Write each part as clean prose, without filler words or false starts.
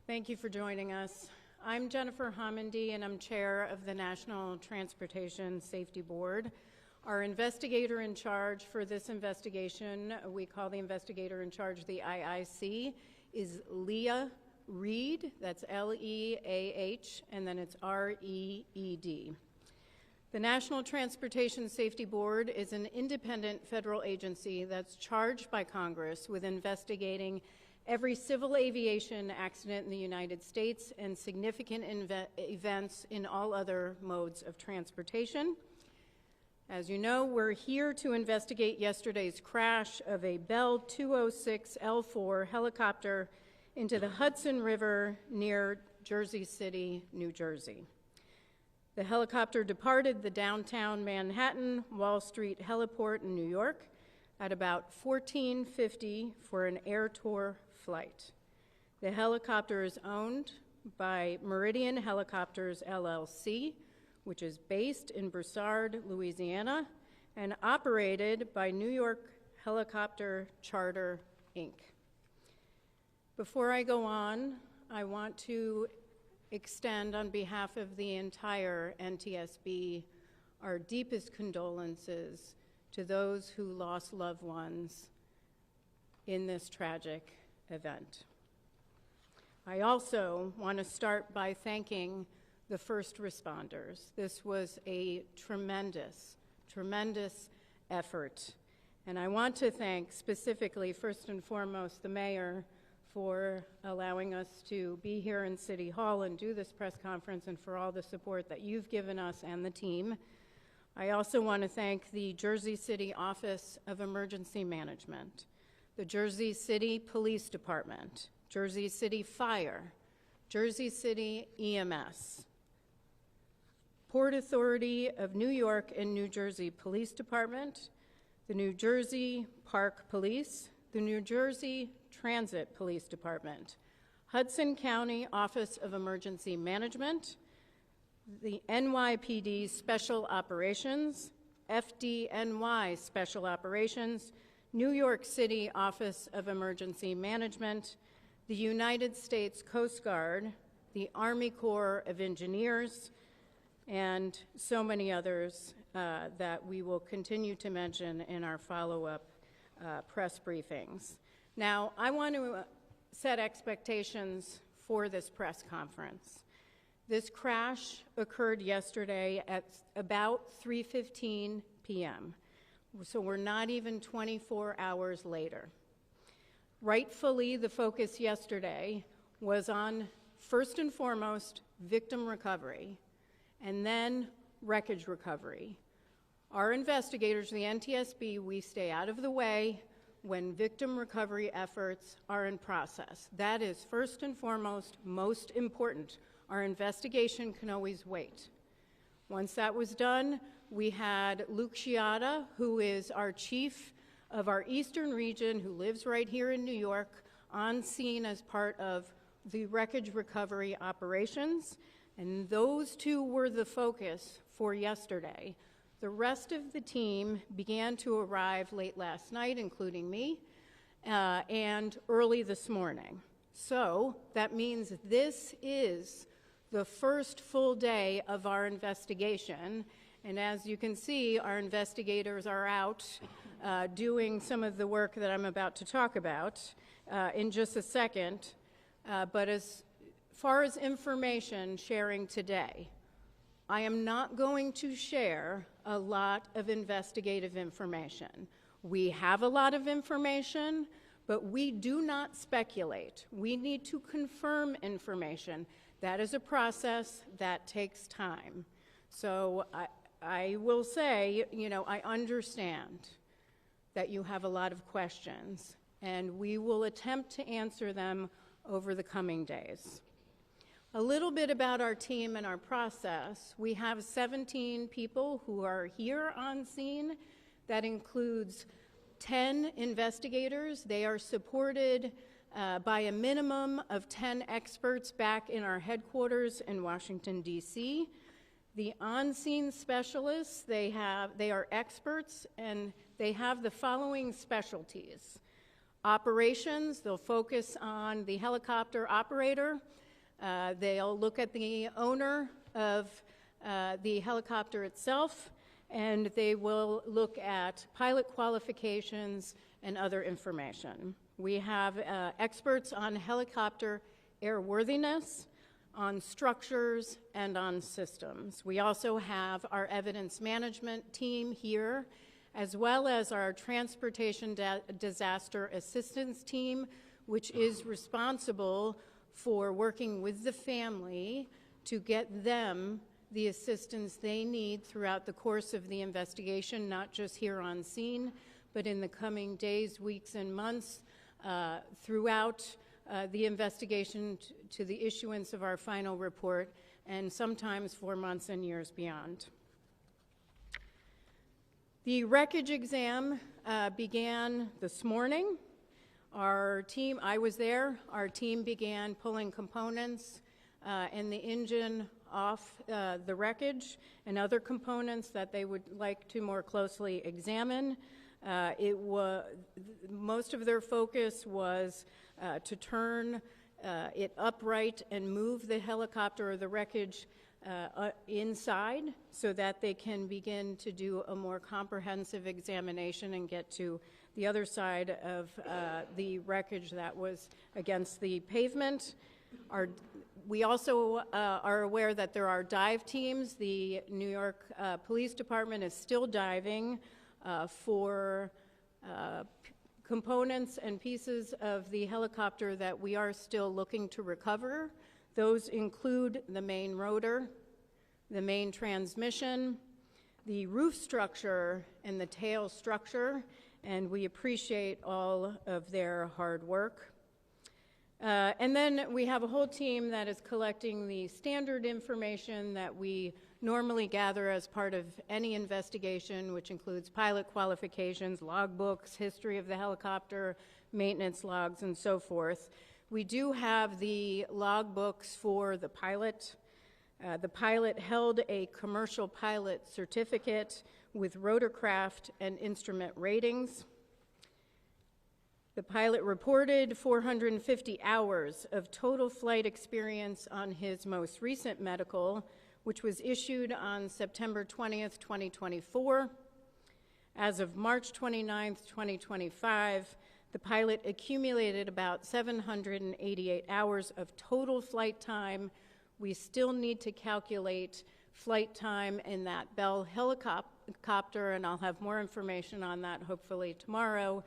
Thank you for joining us. I'm Jennifer Homendy, and I'm chair of the National Transportation Safety Board. Our investigator in charge for this investigation, we call the investigator in charge the IIC, is Leah Reed. That's L-E-A-H, and then it's R-E-E-D. The National Transportation Safety Board is an independent federal agency that's charged by Congress with investigating every civil aviation accident in the United States and significant events in all other modes of transportation. As you know, we're here to investigate yesterday's crash of a Bell 206L4 helicopter into the Hudson River near Jersey City, New Jersey. The helicopter departed the downtown Manhattan Wall Street heliport in New York at about 14:50 for an air tour flight. The helicopter is owned by Meridian Helicopters, LLC, which is based in Broussard, Louisiana, and operated by New York Helicopter Charter, Inc. Before I go on, I want to extend on behalf of the entire NTSB our deepest condolences to those who lost loved ones in this tragic event. I also want to start by thanking the first responders. This was a tremendous, tremendous effort. And I want to thank specifically, first and foremost, the mayor for allowing us to be here in City Hall and do this press conference, and for all the support that you've given us and the team. I also want to thank the Jersey City Office of Emergency Management, the Jersey City Police Department, Jersey City Fire, Jersey City EMS, Port Authority of New York and New Jersey Police Department, the New Jersey Park Police, the New Jersey Transit Police Department, Hudson County Office of Emergency Management, the NYPD Special Operations, FDNY Special Operations, New York City Office of Emergency Management, the United States Coast Guard, the Army Corps of Engineers, and so many others that we will continue to mention in our follow-up press briefings. Now, I want to set expectations for this press conference. This crash occurred yesterday at about 3:15 p.m., so we're not even 24 hours later. Rightfully, the focus yesterday was on, first and foremost, victim recovery, and then wreckage recovery. Our investigators, the NTSB, we stay out of the way when victim recovery efforts are in process. That is first and foremost, most important. Our investigation can always wait. Once that was done, we had Luke Sciatta, who is our chief of our Eastern region, who lives right here in New York, on scene as part of the wreckage recovery operations. And those two were the focus for yesterday. The rest of the team began to arrive late last night, including me, and early this morning. So that means this is the first full day of our investigation. And as you can see, our investigators are out doing some of the work that I'm about to talk about in just a second. But as far as information sharing today, I am not going to share a lot of investigative information. We have a lot of information, but we do not speculate. We need to confirm information. That is a process that takes time. So I will say, I understand that you have a lot of questions, and we will attempt to answer them over the coming days. A little bit about our team and our process. We have 17 people who are here on scene. That includes 10 investigators. They are supported by a minimum of 10 experts back in our headquarters in Washington, D.C. The on-scene specialists, they are experts, and they have the following specialties. Operations, they'll focus on the helicopter operator. They'll look at the owner of the helicopter itself, and they will look at pilot qualifications and other information. We have experts on helicopter airworthiness, on structures, and on systems. We also have our evidence management team here, as well as our transportation disaster assistance team, which is responsible for working with the family to get them the assistance they need throughout the course of the investigation, not just here on scene, but in the coming days, weeks, and months throughout the investigation to the issuance of our final report, and sometimes for months and years beyond. The wreckage exam began this morning. Our team, I was there, our team began pulling components and the engine off the wreckage and other components that they would like to more closely examine. Most of their focus was to turn it upright and move the helicopter or the wreckage inside so that they can begin to do a more comprehensive examination and get to the other side of the wreckage that was against the pavement. We also are aware that there are dive teams. The New York Police Department is still diving for components and pieces of the helicopter that we are still looking to recover. Those include the main rotor, the main transmission, the roof structure, and the tail structure, and we appreciate all of their hard work. And then we have a whole team that is collecting the standard information that we normally gather as part of any investigation, which includes pilot qualifications, logbooks, history of the helicopter, maintenance logs, and so forth. We do have the logbooks for the pilot. The pilot held a commercial pilot certificate with rotorcraft and instrument ratings. The pilot reported 450 hours of total flight experience on his most recent medical, which was issued on September 20th, 2024. As of March 29th, 2025, the pilot accumulated about 788 hours of total flight time. We still need to calculate flight time in that Bell helicopter, and I'll have more information on that hopefully tomorrow,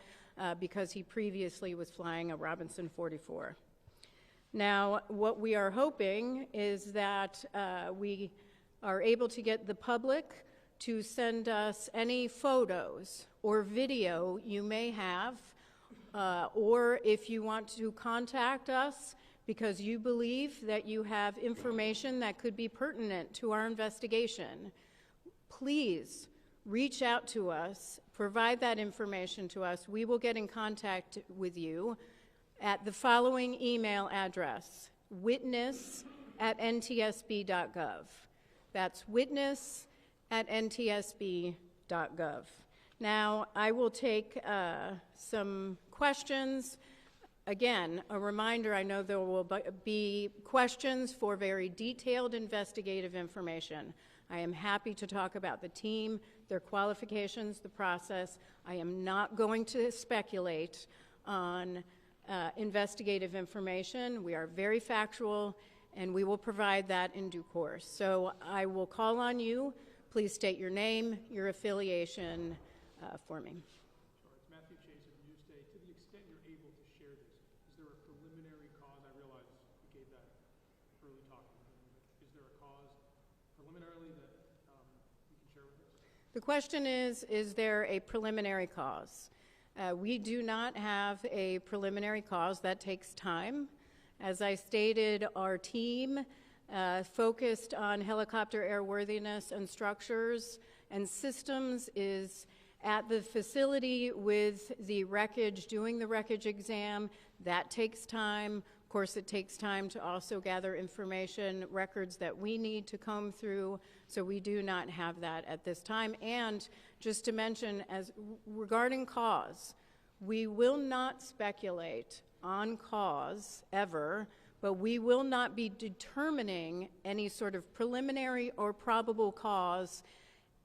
because he previously was flying a Robinson 44. Now, what we are hoping is that we are able to get the public to send us any photos or video you may have, or if you want to contact us because you believe that you have information that could be pertinent to our investigation, please reach out to us, provide that information to us. We will get in contact with you at the following email address: witness@ntsb.gov. That's witness@ntsb.gov. Now, I will take some questions. Again, a reminder, I know there will be questions for very detailed investigative information. I am happy to talk about the team, their qualifications, the process. I am not going to speculate on investigative information. We are very factual, and we will provide that in due course. So I will call on you. Please state your name, your affiliation for me. Sure. It's Matthew Chase of Newsday. To the extent you're able to share this, is there a preliminary cause? I realize you gave that early talk, but is there a cause preliminarily that you can share with us? The question is there a preliminary cause? We do not have a preliminary cause. That takes time. As I stated, our team focused on helicopter airworthiness and structures and systems is at the facility with the wreckage, doing the wreckage exam. That takes time. Of course, it takes time to also gather information, records that we need to comb through, so we do not have that at this time. And just to mention, as regarding cause, We will not speculate on cause ever, but we will not be determining any sort of preliminary or probable cause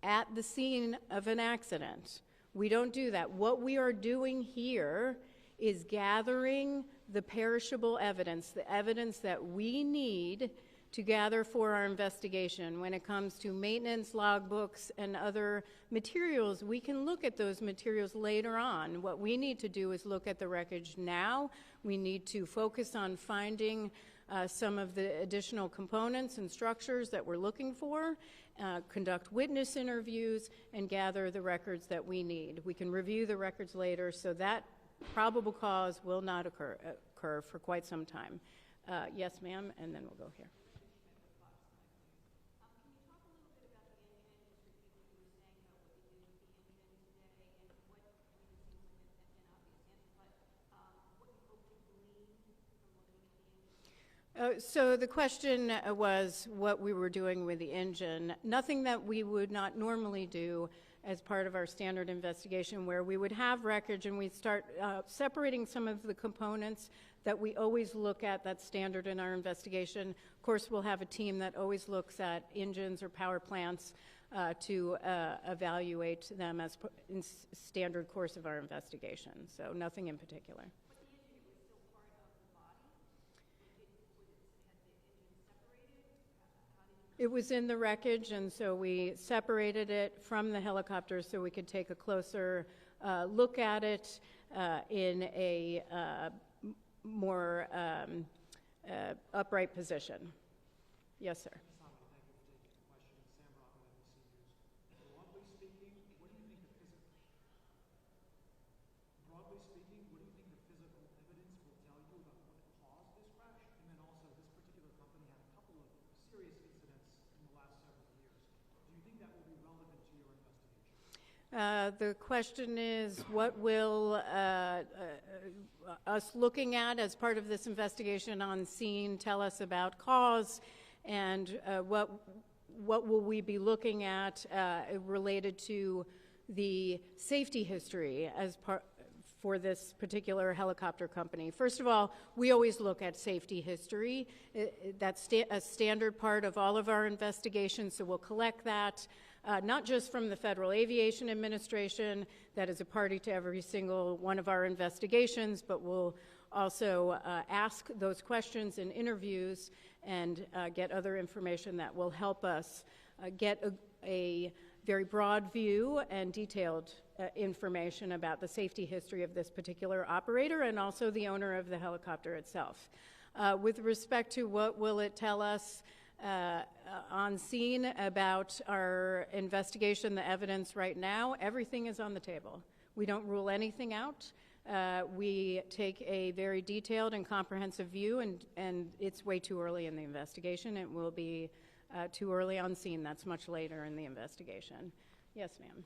at the scene of an accident. We don't do that. What we are doing here is gathering the perishable evidence, the evidence that we need to gather for our investigation. When it comes to maintenance logbooks and other materials, we can look at those materials later on. What we need to do is look at the wreckage now. We need to focus on finding some of the additional components and structures that we're looking for, conduct witness interviews, and gather the records that we need. We can review the records later, so that probable cause will not occur for quite some time. Yes, ma'am, and then we'll go here. So the question was what we were doing with the engine. Nothing that we would not normally do as part of our standard investigation, where we would have wreckage and we'd start separating some of the components that we always look at. That's standard in our investigation. Of course, we'll have a team that always looks at engines or power plants to evaluate them as in standard course of our investigation. So nothing in particular. It was in the wreckage, and so we separated it from the helicopter so we could take a closer look at it in a more upright position. Yes, sir. The question is, what will us looking at as part of this investigation on scene tell us about cause, and what will we be looking at related to the safety history as part for this particular helicopter company? First of all, we always look at safety history. That's a standard part of all of our investigations, so we'll collect that. Not just from the Federal Aviation Administration, that is a party to every single one of our investigations, but we'll also ask those questions in interviews and get other information that will help us get a very broad view and detailed information about the safety history of this particular operator and also the owner of the helicopter itself. With respect to what will it tell us on scene about our investigation, the evidence right now, everything is on the table. We don't rule anything out. We take a very detailed and comprehensive view, and it's way too early in the investigation. It will be too early on scene. That's much later in the investigation. Yes, ma'am.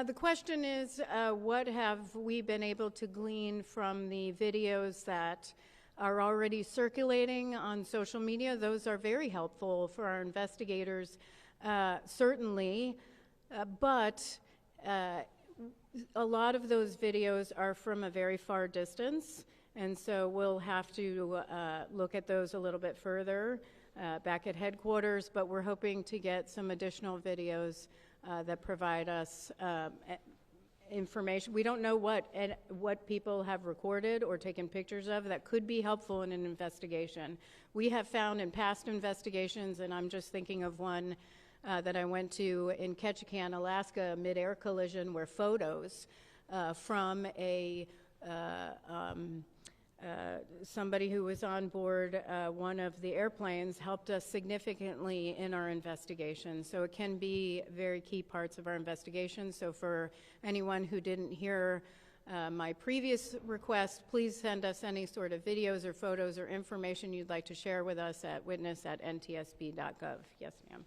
The question is, what have we been able to glean from the videos that are already circulating on social media? Those are very helpful for our investigators, certainly, but a lot of those videos are from a very far distance, and so we'll have to look at those a little bit further back at headquarters, but we're hoping to get some additional videos that provide us information. We don't know what people have recorded or taken pictures of that could be helpful in an investigation. We have found in past investigations, and I'm just thinking of one that I went to in Ketchikan, Alaska, a mid-air collision where photos from somebody who was on board one of the airplanes helped us significantly in our investigation. So it can be very key parts of our investigation. So for anyone who didn't hear my previous request, please send us any sort of videos or photos or information you'd like to share with us at witness@ntsb.gov. Yes, ma'am.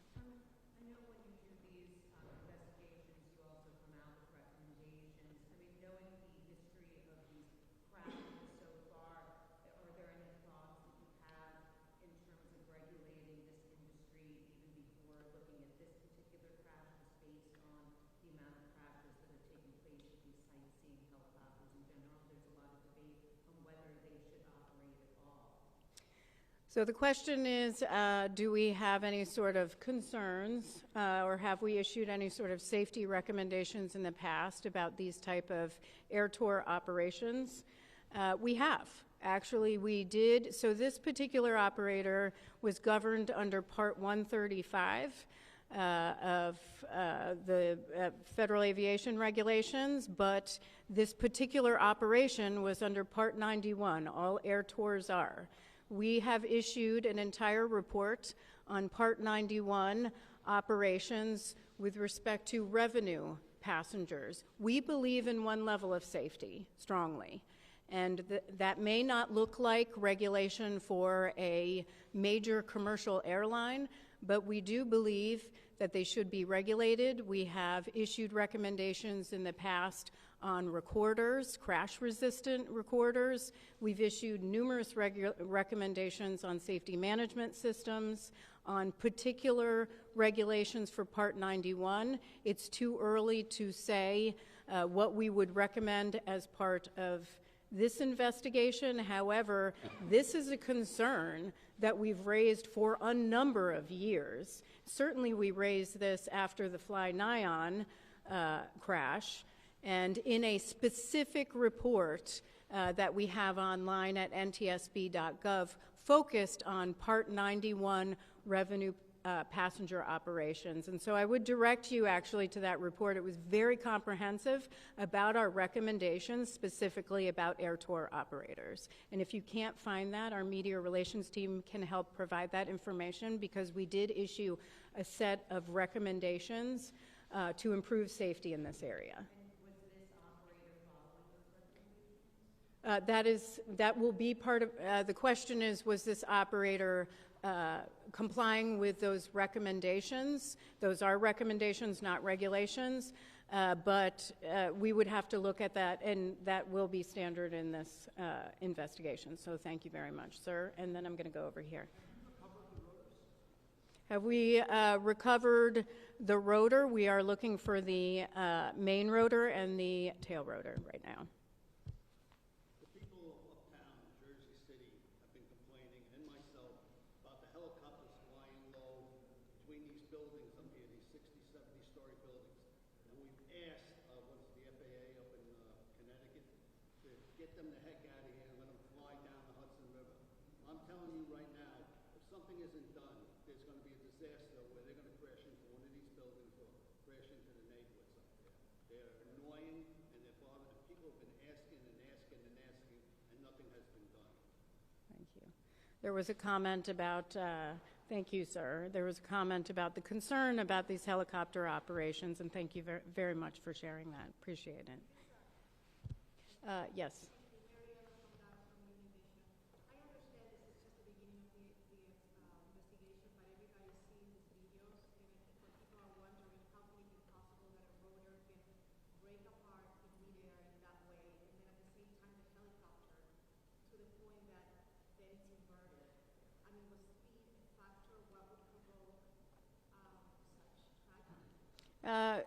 So the question is, do we have any sort of concerns or have we issued any sort of safety recommendations in the past about these type of air tour operations? We have. Actually, we did. So this particular operator was governed under Part 135 of the Federal Aviation Regulations, but this particular operation was under Part 91. All air tours are. We have issued an entire report on Part 91 operations with respect to revenue passengers. We believe in one level of safety strongly, and that may not look like regulation for a major commercial airline, but we do believe that they should be regulated. We have issued recommendations in the past on recorders, crash-resistant recorders. We've issued numerous recommendations on safety management systems, on particular regulations for Part 91. It's too early to say what we would recommend as part of this investigation. However, this is a concern that we've raised for a number of years. Certainly we raised this after the Fly Nyan crash, and in a specific report that we have online at ntsb.gov focused on Part 91 revenue passenger operations. And so I would direct you actually to that report. It was very comprehensive about our recommendations, specifically about air tour operators. And if you can't find that, our media relations team can help provide that information, because we did issue a set of recommendations to improve safety in this area. That will be part of, the question is, was this operator complying with those recommendations? Those are recommendations, not regulations, but we would have to look at that, and that will be standard in this investigation. So thank you very much, sir. And then I'm going to go over here. Have we recovered the rotor? We are looking for the main rotor and the tail rotor right now. Get them the heck out of here and let them fly down the Hudson River. I'm telling you right now, if something isn't done, there's going to be a disaster where they're going to crash into one of these buildings or crash into the neighborhoods up there. They're annoying, and they're bothering. People have been asking and asking and asking, and nothing has been done. Thank you. There was a comment about, thank you, sir. There was a comment about the concern about these helicopter operations, and thank you very much for sharing that. Appreciate it. Yes.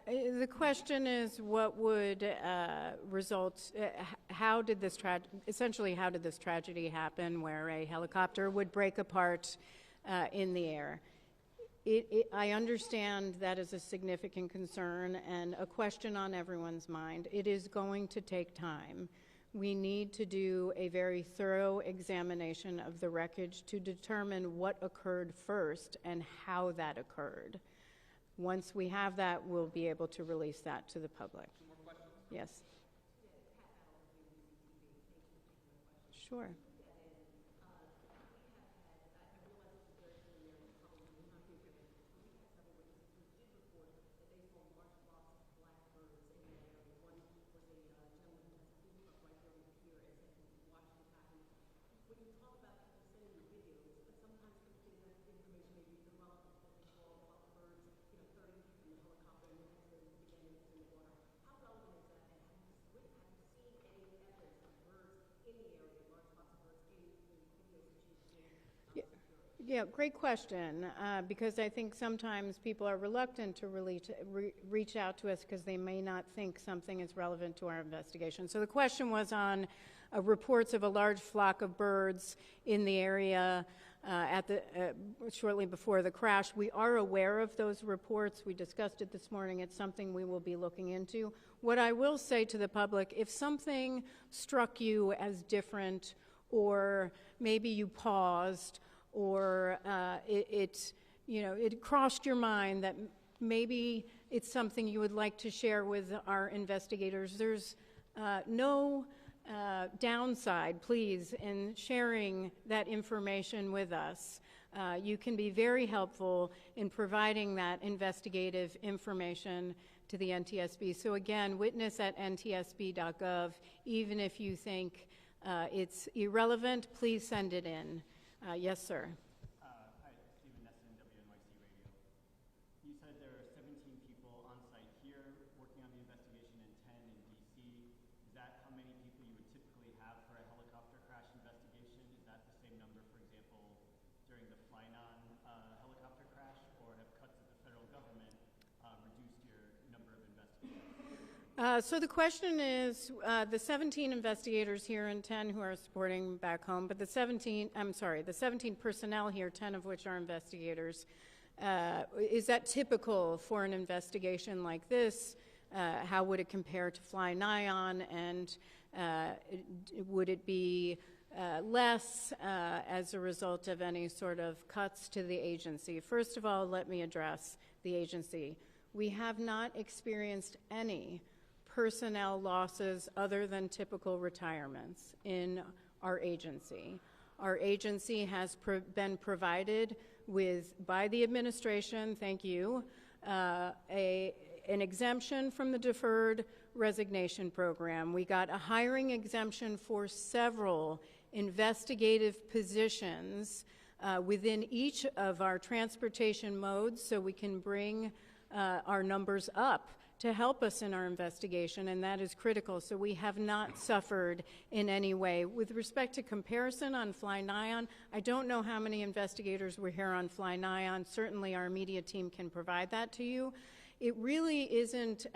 The question is, what would result, how did this essentially how did this tragedy happen where a helicopter would break apart in the air? I understand that is a significant concern and a question on everyone's mind. It is going to take time. We need to do a very thorough examination of the wreckage to determine what occurred first and how that occurred. Once we have that, we'll be able to release that to the public. Some more questions? Yes. Sure. Yeah, great question, because I think sometimes people are reluctant to really reach out to us because they may not think something is relevant to our investigation. So the question was on reports of a large flock of birds in the area shortly before the crash. We are aware of those reports. We discussed it this morning. It's something we will be looking into. What I will say to the public, if something struck you as different, or maybe you paused, or it crossed your mind that maybe it's something you would like to share with our investigators, there's no downside, please, in sharing that information with us. You can be very helpful in providing that investigative information to the NTSB. So again, witness@ntsb.gov. Even if you think it's irrelevant, please send it in. Yes, sir. Hi, Stephen Nesson, WNYC Radio. You said there are 17 people on site here working on the investigation and 10 in D.C. Is that how many people you would typically have for a helicopter crash investigation? Is that the same number, for example, during the Flynon helicopter crash, or have cuts of the federal government reduced your number of investigators? So the question is, the 17 investigators here and 10 who are supporting back home, but the 17 personnel here, 10 of which are investigators, is that typical for an investigation like this? How would it compare to Fly-Nyon, and would it be less as a result of any sort of cuts to the agency? First of all, let me address the agency. We have not experienced any personnel losses other than typical retirements in our agency. Our agency has been provided with, by the administration, thank you, an exemption from the deferred resignation program. We got a hiring exemption for several investigative positions within each of our transportation modes, so we can bring our numbers up to help us in our investigation, and that is critical. So we have not suffered in any way. With respect to comparison on Fly-Nyon, I don't know how many investigators were here on Fly-Nyon. Certainly our media team can provide that to you. It really isn't,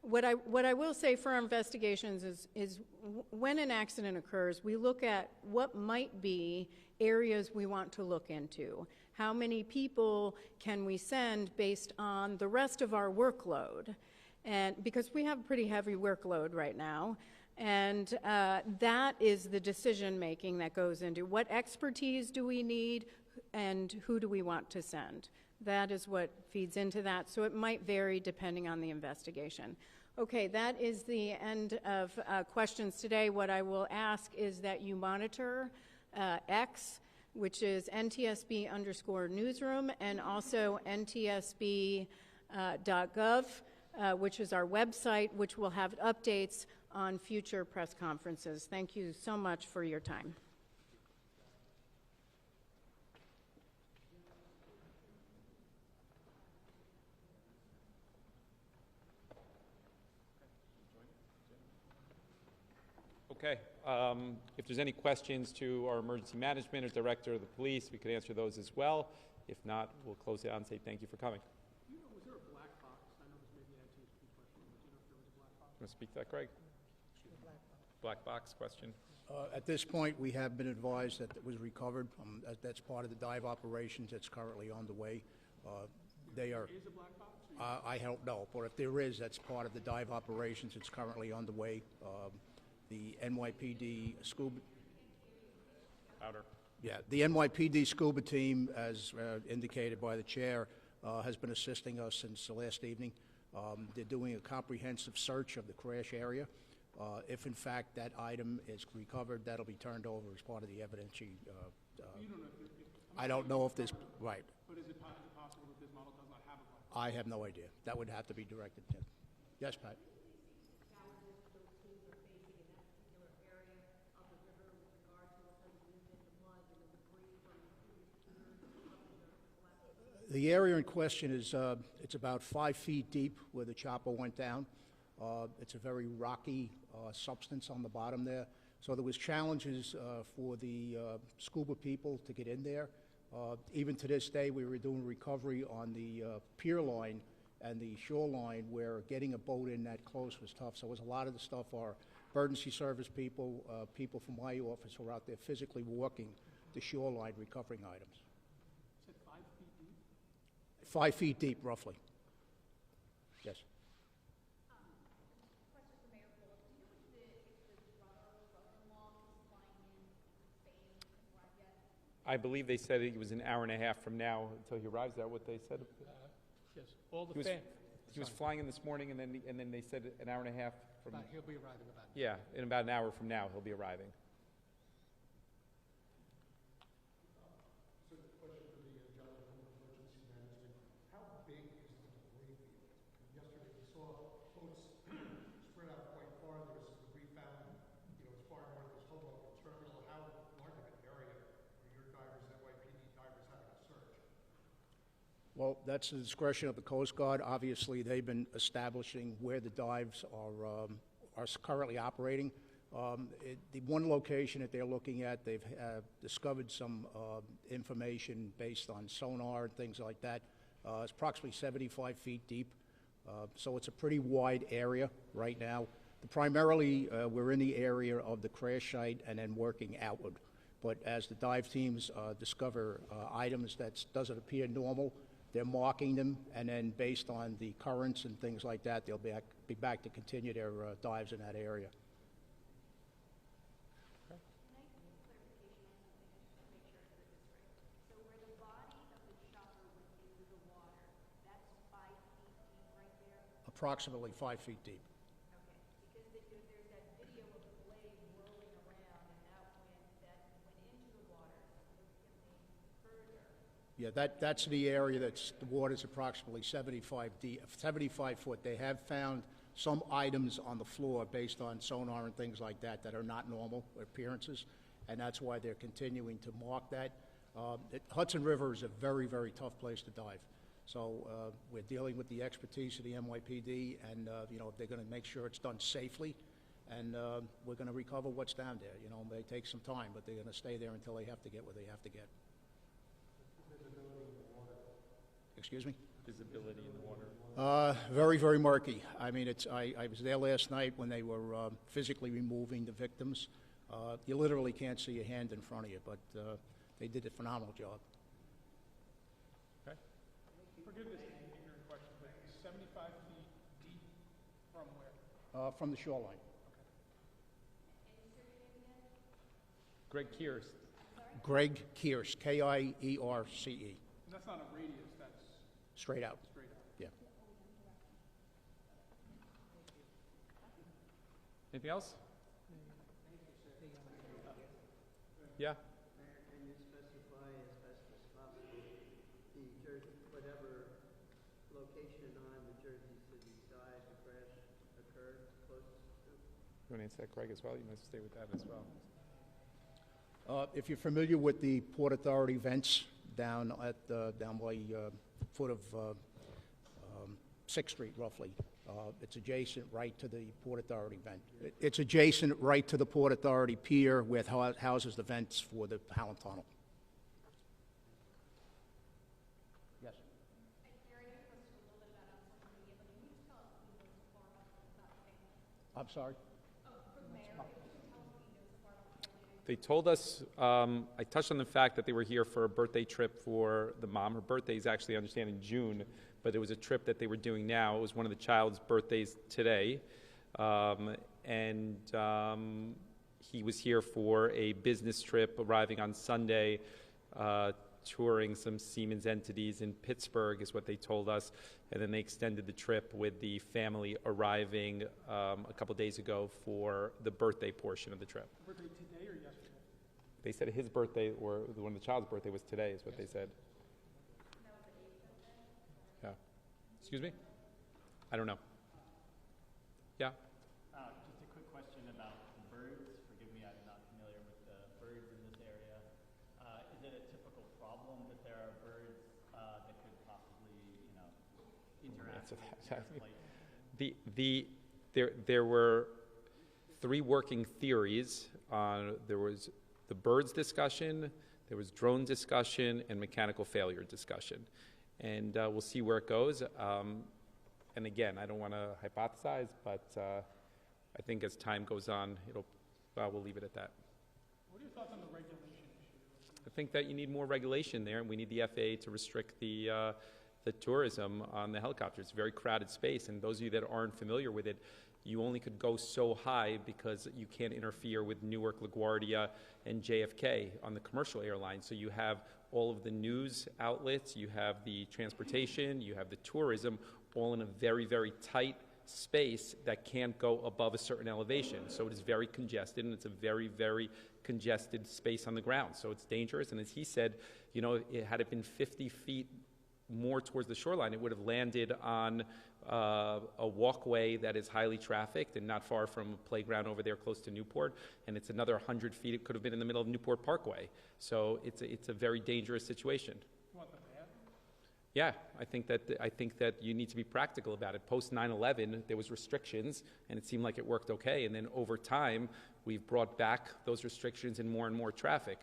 what I will say for our investigations is when an accident occurs, we look at what might be areas we want to look into. How many people can we send based on the rest of our workload? And because we have a pretty heavy workload right now, and that is the decision making that goes into what expertise do we need and who do we want to send. That is what feeds into that, so it might vary depending on the investigation. Okay, that is the end of questions today. What I will ask is that you monitor X, which is NTSB_newsroom, and also NTSB.gov, which is our website, which will have updates on future press conferences. Thank you so much for your time. Okay. If there's any questions to our emergency management or director of the police, we could answer those as well. If not, we'll close it out and say thank you for coming. Was there a black box? I know this may be an NTSB question, but do you know if there was a black box? Want to speak to that, Greg? Black box question. At this point, we have been advised that it was recovered. That's part of the dive operations that's currently on the way. They are. Is a black box? I don't know, but if there is, that's part of the dive operations. It's currently on the way. The NYPD scuba. Louder. Yeah, the NYPD scuba team, as indicated by the chair, has been assisting us since the last evening. They're doing a comprehensive search of the crash area. If in fact that item is recovered, that'll be turned over as part of the evidence. You don't know if I don't know if this, right. But is it possible that this model does not have a black box? I have no idea. That would have to be directed to. Yes, Pat. The area in question is, it's about 5 feet deep where the chopper went down. It's a very rocky substance on the bottom there. So there was challenges for the scuba people to get in there. Even to this day, we were doing recovery on the pier line and the shoreline where getting a boat in that close was tough. So it was a lot of the stuff our emergency service people, people from my office were out there physically walking the shoreline recovering items. You said 5 feet deep? 5 feet deep, roughly. Yes. Question for Mayor Phillips. Do you know if the brother-in-law is flying in Spain arrived yet? I believe they said it was an hour and a half from now until he arrives. Is that what they said? Yes, all He was, he was flying in this morning, and then they said an hour and a half from. He'll be arriving about. Yeah, in about an hour from now, he'll be arriving. So the question for the gentleman from emergency management, how big is the debris field? Yesterday we saw boats spread out quite far. There was debris found, as far north as Hoboken Terminal. How large of an area are your divers, NYPD divers, having a search? Well, that's the discretion of the Coast Guard. Obviously, they've been establishing where the dives are currently operating. The one location that they're looking at, they've discovered some information based on sonar and things like that. It's approximately 75 feet deep, so it's a pretty wide area right now. Primarily, we're in the area of the crash site and then working outward. But as the dive teams discover items that doesn't appear normal, they're marking them, and then based on the currents and things like that, they'll be back to continue their dives in that area. Can I get clarification on something? I just want to make sure I heard this right. So where the body of the chopper went into the water, that's 5 feet deep right there? Approximately 5 feet deep. Okay, because there's that video of the blade whirling around, and that went into the water significantly further. Yeah, that's the area the water's approximately 75 deep, 75 foot. They have found some items on the floor based on sonar and things like that that are not normal appearances, and that's why they're continuing to mark that. Hudson River is a very, very tough place to dive. So we're dealing with the expertise of the NYPD, and they're going to make sure it's done safely, and we're going to recover what's down there. It may take some time, but they're going to stay there until they have to get what they have to get. Excuse me? Visibility in the water. Very, very murky. I mean, I was there last night when they were physically removing the victims. You literally can't see a hand in front of you, but they did a phenomenal job. Okay. Forgive this ignorant question, but 75 feet deep from where? From the shoreline. Greg Kears. Greg Kears, K-I-E-R-C-E. And that's not a radius, that's Straight out. straight out. Yeah. Anything else? Yeah. Mayor, can you specify as best as possible the Jersey, whatever location on the Jersey City side the crash occurred closest to? You want to answer that, Craig, as well? You must stay with that as well. If you're familiar with the Port Authority vents down by foot of 6th Street, roughly, it's adjacent right to the Port Authority vent. It's adjacent right to the Port Authority pier where it houses the vents for the Howland Tunnel. Yes. Gary, you posted a little bit about it on social media, but can you just tell us what you know so far about the family? I'm sorry? For the mayor, can you tell us what you know so far about the family? They told us, I touched on the fact that they were here for a birthday trip for the mom. Her birthday is actually, I understand, in June, but it was a trip that they were doing now. It was one of the child's birthdays today. He was here for a business trip, arriving on Sunday, touring some Siemens entities in Pittsburgh, is what they told us. And then they extended the trip with the family arriving a couple days ago for the birthday portion of the trip. Birthday today or yesterday? They said his birthday, or one of the child's birthday, was today, is what they said. Yeah. Excuse me? I don't know. Yeah? Just a quick question about birds. Forgive me, I'm not familiar with the birds in this area. Is it a typical problem that there are birds that could possibly, interact with flight? There were 3 working theories. There was the birds discussion, there was drone discussion, and mechanical failure discussion. And we'll see where it goes. And again, I don't want to hypothesize, but I think as time goes on, we'll leave it at that. What are your thoughts on the regulation issue? I think that you need more regulation there, and we need the FAA to restrict the tourism on the helicopter. It's a very crowded space, and those of you that aren't familiar with it, you only could go so high because you can't interfere with Newark, LaGuardia, and JFK on the commercial airlines. So you have all of the news outlets, you have the transportation, you have the tourism, all in a very, very tight space that can't go above a certain elevation. So it is very congested, and it's a very, very congested space on the ground. So it's dangerous, and as he said, you know, had it been 50 feet more towards the shoreline, it would have landed on a walkway that is highly trafficked and not far from a playground over there close to Newport, and it's another 100 feet. It could have been in the middle of Newport Parkway. So it's a very dangerous situation. You want them bad? Yeah, I think that you need to be practical about it. Post 9/11, there was restrictions, and it seemed like it worked okay. And then over time, we've brought back those restrictions and more traffic.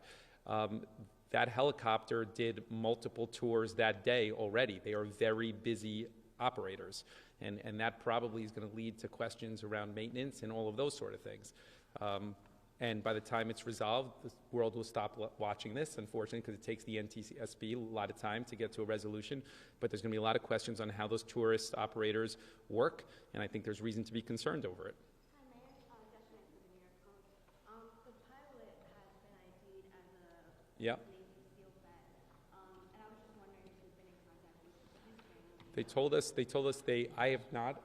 That helicopter did multiple tours that day already. They are very busy operators, and that probably is going to lead to questions around maintenance and all of those sort of things. And by the time it's resolved, the world will stop watching this, unfortunately, because it takes the NTSB a lot of time to get to a resolution. But there's going to be a lot of questions on how those tourist operators work, and I think there's reason to be concerned over it. Hi, Mayor. Justin for the New York Post. The pilot has been ID'd as a Yeah. Navy SEAL vet, and I was just wondering if you've been in contact with his family. They told us I have not,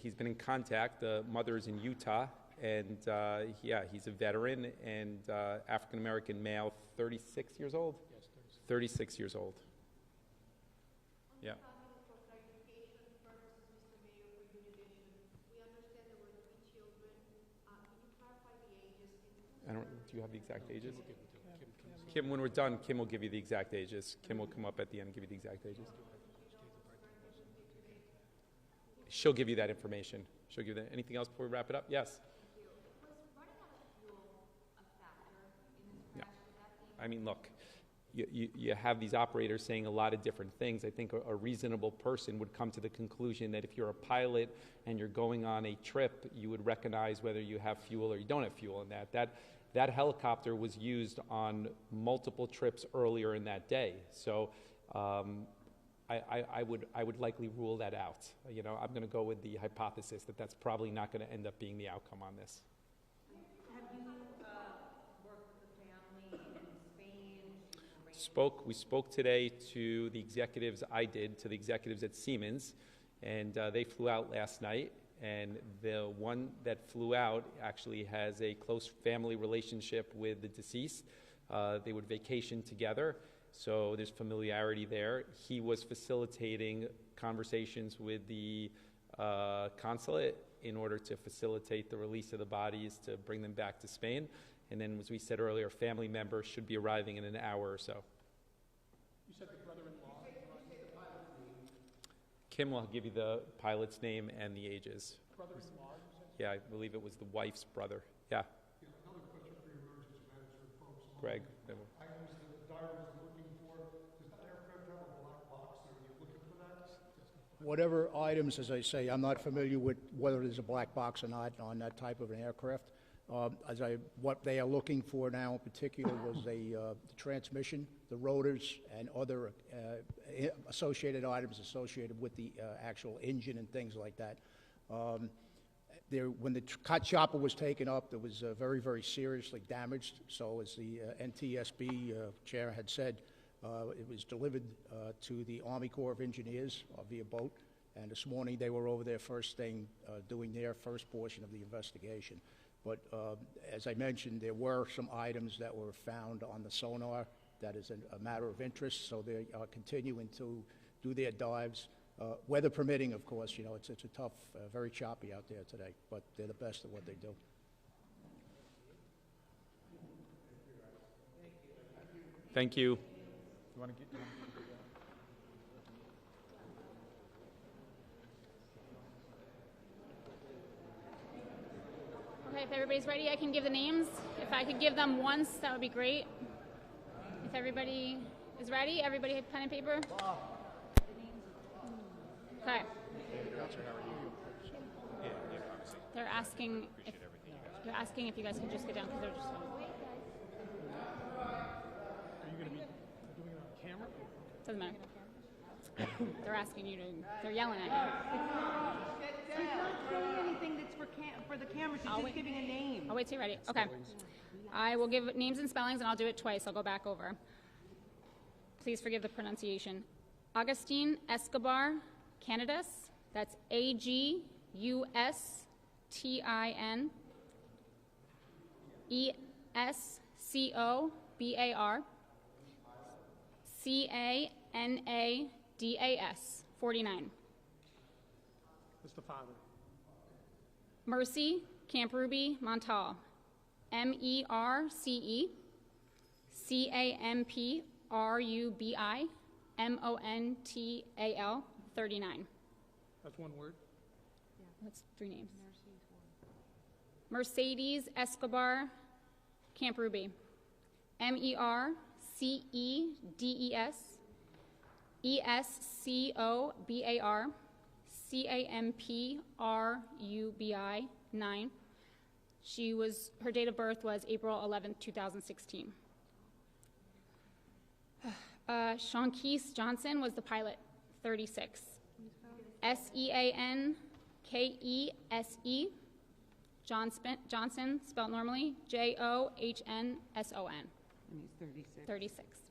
he's been in contact. The mother's in Utah, and yeah, he's a veteran and African-American male, 36 years old? Yes, 36 years old. Yeah. For clarification purposes, Mr. Mayor, for your edition, we understand there were 3 children. Can you clarify the ages? Do you have the exact ages? Kim, when we're done, Kim will give you the exact ages. Kim will come up at the end and give you the exact ages. She'll give you that information. She'll give you that. Anything else before we wrap it up? Yes. Was running out of fuel a factor in this No. crash? Would that be? I mean, look, you have these operators saying a lot of different things. I think a reasonable person would come to the conclusion that if you're a pilot and you're going on a trip, you would recognize whether you have fuel or you don't have fuel in that. That helicopter was used on multiple trips earlier in that day. So I would likely rule that out. You know, I'm going to go with the hypothesis that that's probably not going to end up being the outcome on this. Have you worked with the family in Spain? We spoke today to the executives. I did to the executives at Siemens, and they flew out last night. And the one that flew out actually has a close family relationship with the deceased. They would vacation together, so there's familiarity there. He was facilitating conversations with the consulate in order to facilitate the release of the bodies to bring them back to Spain. And then, as we said earlier, family members should be arriving in an hour or so. You said the brother-in-law. Kim will give you the pilot's name and the ages. Brother-in-law, you said? Yeah, I believe it was the wife's brother. Yeah, Another question for your emergency management folks. Greg. Items that the divers are looking for, does that aircraft have a black box? Are you looking for that? Whatever items, as I say, I'm not familiar with whether there's a black box or not on that type of an aircraft. What they are looking for now in particular was the transmission, the rotors, and other associated items associated with the actual engine and things like that. When the chopper was taken up, it was very, very seriously damaged. So as the NTSB chair had said, it was delivered to the Army Corps of Engineers via boat. And this morning they were over there first thing doing their first portion of the investigation. But as I mentioned, there were some items that were found on the sonar that is a matter of interest, so they are continuing to do their dives. Weather permitting, of course, you know, it's a tough, very choppy out there today, but they're the best at what they do. Thank you. Okay, if everybody's ready, I can give the names. If I could give them once, that would be great. If everybody is ready, everybody have pen and paper? Okay. They're asking if you guys could just get down because they're just. Doesn't matter. They're asking you to, they're yelling at you. She's not saying anything that's for the camera, she's just giving a name. I'll wait till you're ready. Okay. I will give names and spellings, and I'll do it twice. I'll go back over. Please forgive the pronunciation. Augustine Escobar Canadas. That's Agustin Escobar Canadas, 49. That's the father. Mercy Camp Ruby Montal, MERCE CAMPRUBI MONTAL, 39. That's one word? That's 3 names. Mercedes Escobar Camp Ruby, MERCEDES ESCOBAR CAMPRUBI, 9. Her date of birth was April 11th, 2016. Shawnkeese Johnson was the pilot, 36. SEANKESE Johnson, spelled normally, JOHNSON. And he's 36. 36.